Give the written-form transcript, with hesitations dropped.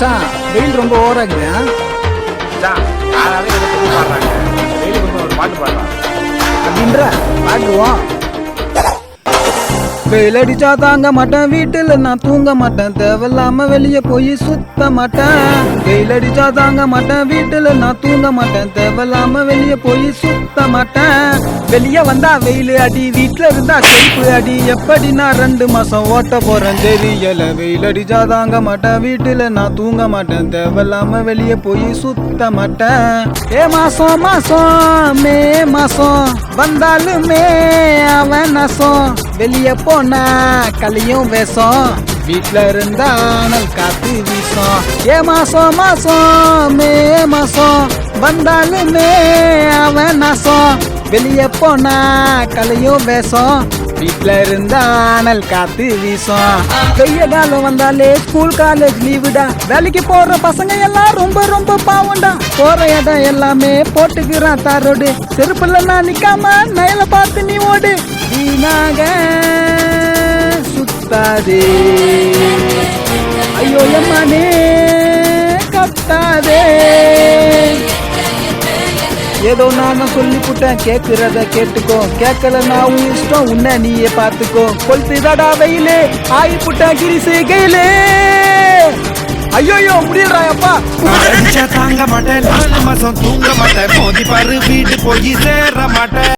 மச்சான் வெயில் ரொம்ப ஓவராகுது. பாட்டு பாடுறான் அப்படின்ற பாடுவோம். வெயில் அடிச்சா தாங்க மாட்டேன், வீட்டுல நான் தூங்க மாட்டேன், தேவையில்லாம வெளியே போய் சுத்த மாட்டேன். வெயில் அடிச்சா தாங்க மாட்டேன், வீட்டுல நான் தூங்க மாட்டேன், தேவையில்லாம வெளியே போய் சுத்த மாட்டேன். வெளியே வந்தா வெயில் அடி, வீட்டுல இருந்தா கருப்பு அடி, எப்படி நான் 2 மாசம் ஓட்ட போறேன் தெரியல. வெயில் அடிச்சா தாங்க மாட்டேன், வீட்டுல நான் தூங்க மாட்டேன், தேவையில்லாம வெளியே போய் சுத்த மாட்டேன். மாசம் மாசம் மே மாசம் வந்தாலுமே அவன் நாசம், வெளியே போனா கலியும் வேஷம், வீட்டுல இருந்தா அனல் காத்து வீசும். மாசம் மாசம் மே மாசம் வந்தாலுமே அவன் நாசம், வெளியே போனா கலியும் வேஷம், வீட்டுல இருந்தா அனல் காத்து வீசும். வெய்ய காலம் வந்தாலே ஸ்கூல் காலேஜ் லீவுடா, வேலைக்கு போற பசங்க எல்லாம் ரொம்ப ரொம்ப பாவம்டா. போற இடம் எல்லாமே போட்டுக்கிறான் தாரோடு, செருப்புல நான் நிக்காம நயல பார்த்து நீ ஓடு. வீணாக சுத்தாதே, ஐயோ எம்மானே கத்தாதே. ஏதோ நானும் சொல்லி புட்டேன், கேட்கிறத கேட்டுக்கோ, கேட்கல நான் உன் இஷ்டம், உன்ன நீயே பார்த்துக்கோ. கொளுத்துதடா வெயிலே, ஆயி புட்டேன் கிரிசு கையிலே. ஐயோ முடியறாயப்பா. தாங்க மாட்டேன், 4 மாசம் தூங்க மாட்டேன், மோதி பாரு வீட்டு போய் சேர மாட்டேன்.